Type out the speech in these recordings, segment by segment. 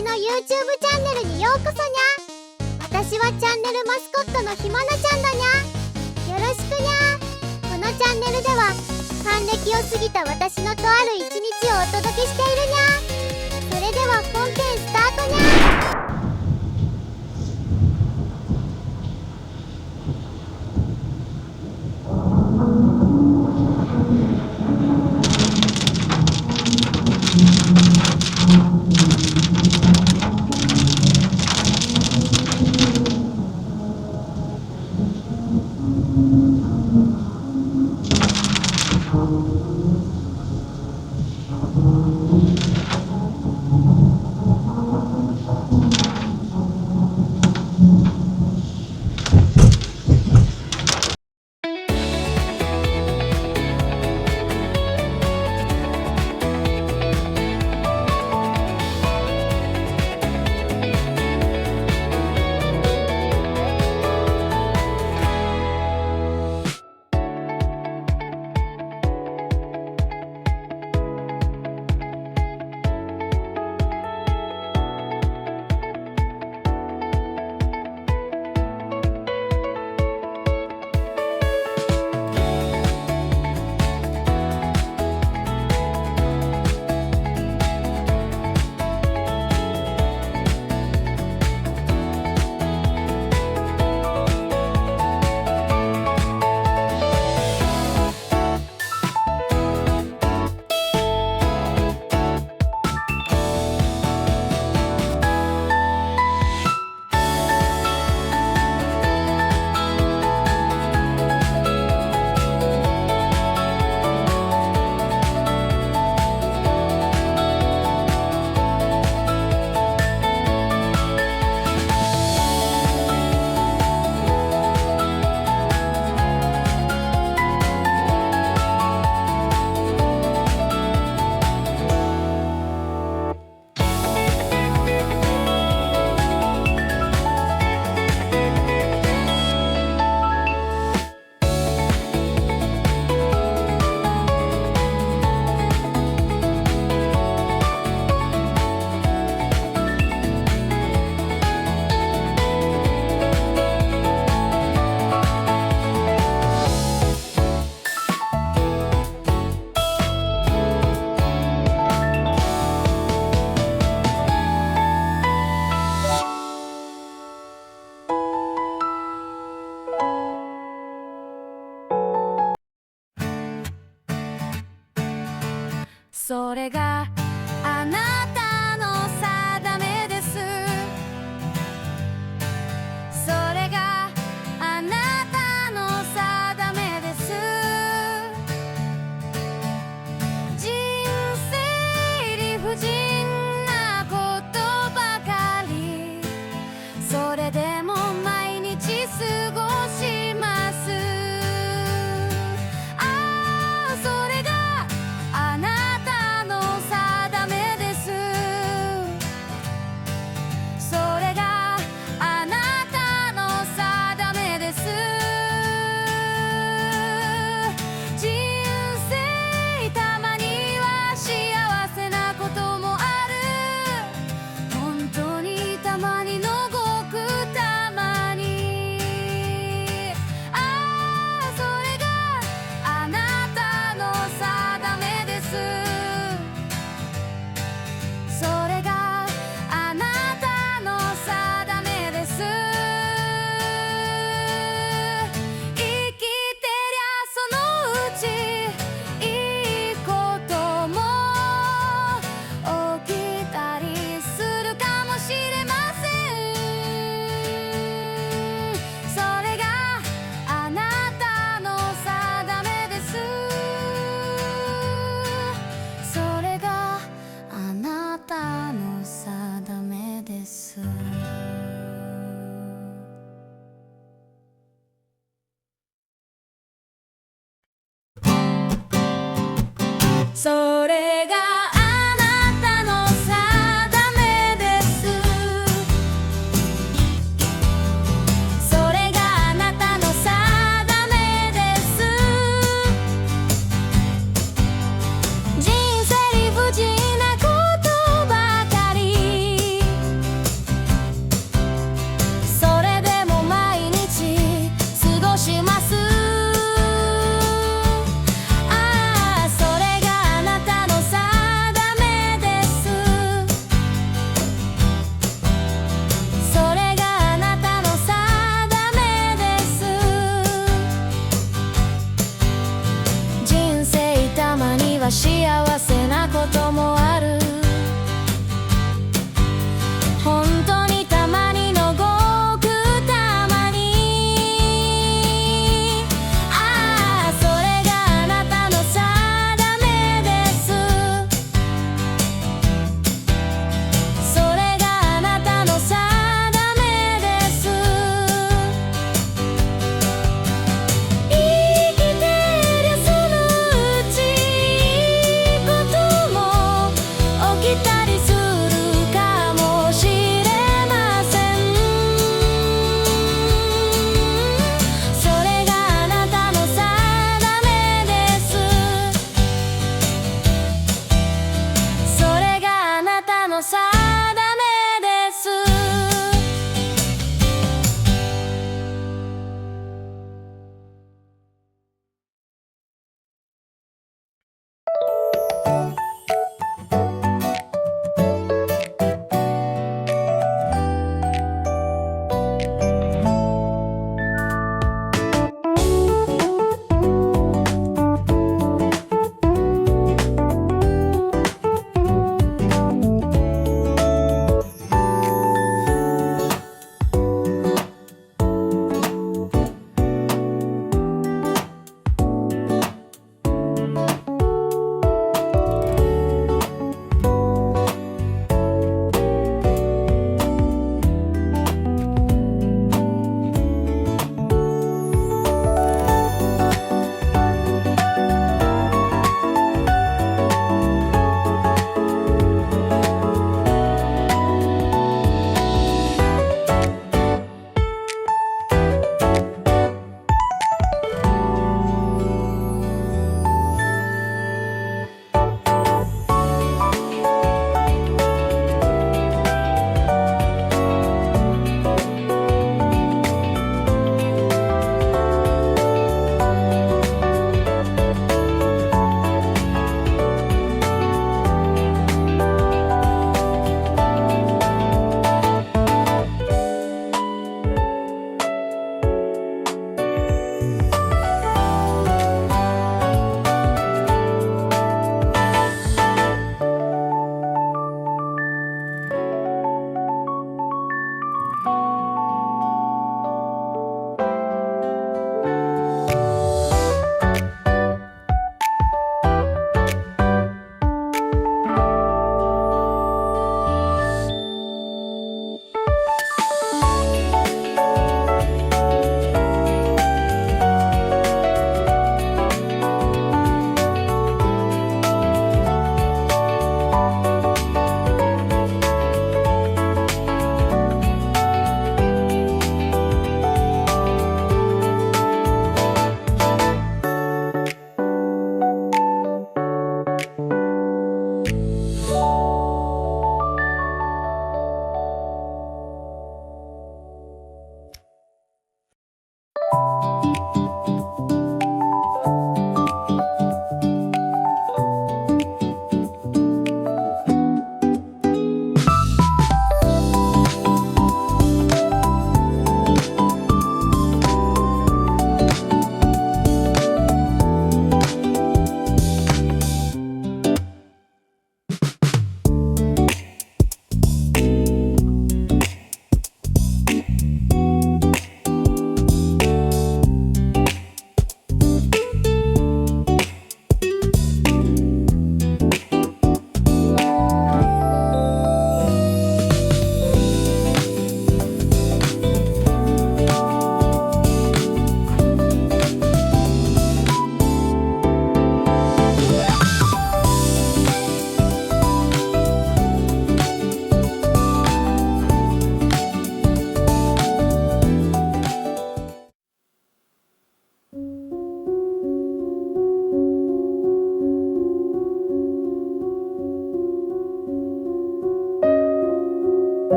私の YouTube チャンネルにようこそにゃ。私はチャンネルマスコットのひまなちゃんだにゃ。よろしくにゃ。このチャンネルでは還暦を過ぎた私のとある一日をお届けしているにゃ。それでは本編スタートにゃ。それがあなたの定めです。それがあなたの定めです。人生理不尽なことばかり、それでも毎日過ごします。それがあなたの定めです。それがあなたの定めです。人生たまには幸せなこともある。本当にたまにのごくたまに。それがあなたの定めです。それがあなたの定めです。生きてりゃそのうちいいことも起きたりするかもしれません。それがあなたの定めです。それがあなたの定めです。それがあなたの定めです。それがあなたの定めです。人生理不尽なことばかり、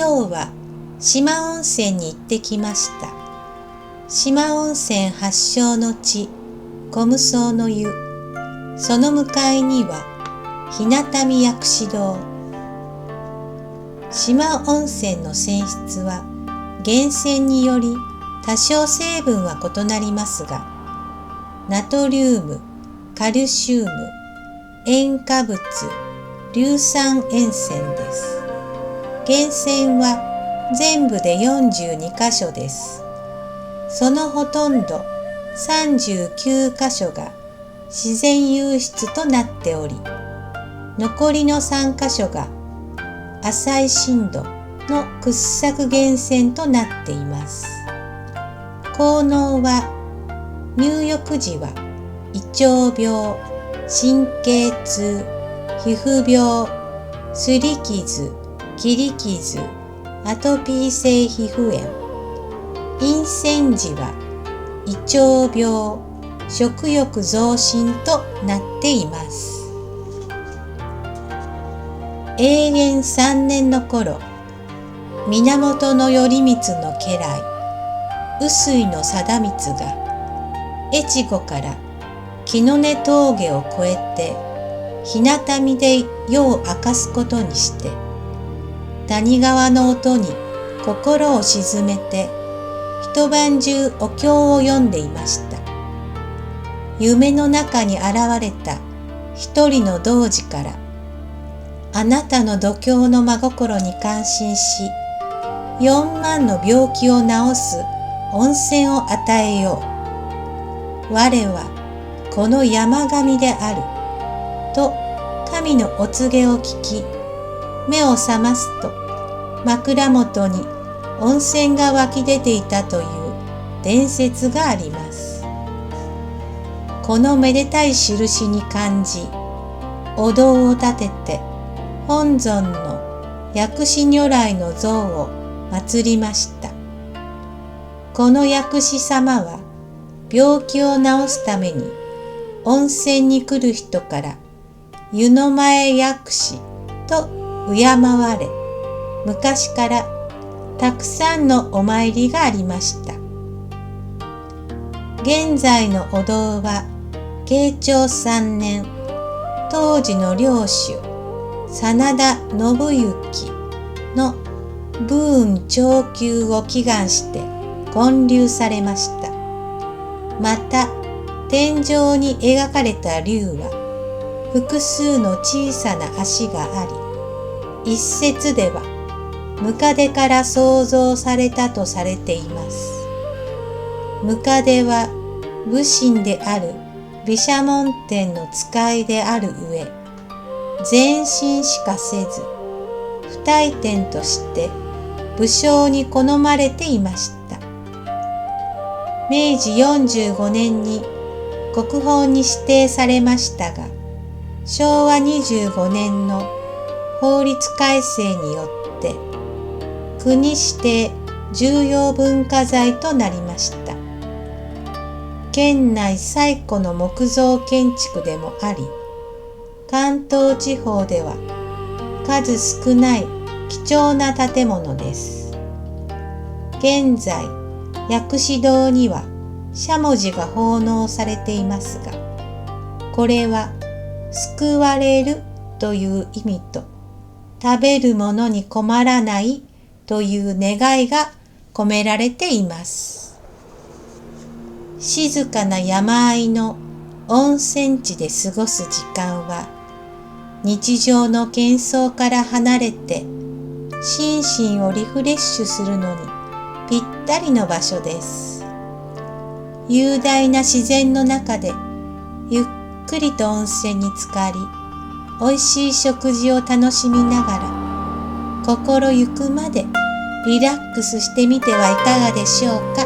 今日は四万温泉に行ってきました。四万温泉発祥の地、古無双の湯。その向かいには日向見薬師堂。四万温泉の泉質は源泉により多少成分は異なりますが、ナトリウム、カルシウム、塩化物、硫酸塩泉です。源泉は全部で42カ所です。そのほとんど39カ所が自然湧出となっており、残りの3カ所が浅い深度の掘削源泉となっています。効能は入浴時は胃腸病、神経痛、皮膚病、すり傷、切り傷、アトピー性皮膚炎。陰泉時は胃腸病、食欲増進となっています。永元3年の頃、源頼光の家来、臼井の貞光が越後から木の根峠を越えて日向見で夜を明かすことにして、谷川の音に心を静めて一晩中お経を読んでいました。夢の中に現れた一人の童子から、あなたの度胸の真心に感心し、4万の病気を治す温泉を与えよう。我はこの山神である。と神のお告げを聞き、目を覚ますと枕元に温泉が湧き出ていたという伝説があります。このめでたい印に感じ、お堂を建てて本尊の薬師如来の像を祀りました。この薬師様は病気を治すために温泉に来る人から湯の前薬師と敬われ、昔からたくさんのお参りがありました。現在のお堂は慶長3年、当時の領主真田信行の武運長久を祈願して建立されました。また天井に描かれた龍は複数の小さな足があり、一説ではムカデから創造されたとされています。ムカデは武神である毘沙門天の使いである上、前進しかせず不退転として武将に好まれていました。明治45年に国宝に指定されましたが、昭和25年の法律改正によって国指定重要文化財となりました。県内最古の木造建築でもあり、関東地方では数少ない貴重な建物です。現在、薬師堂にはしゃもじが奉納されていますが、これは救われるという意味と、食べるものに困らないという願いが込められています。静かな山あいの温泉地で過ごす時間は、日常の喧騒から離れて心身をリフレッシュするのにぴったりの場所です。雄大な自然の中でゆっくりと温泉に浸かり、美味しい食事を楽しみながら、心ゆくまでリラックスしてみてはいかがでしょうか。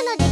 の出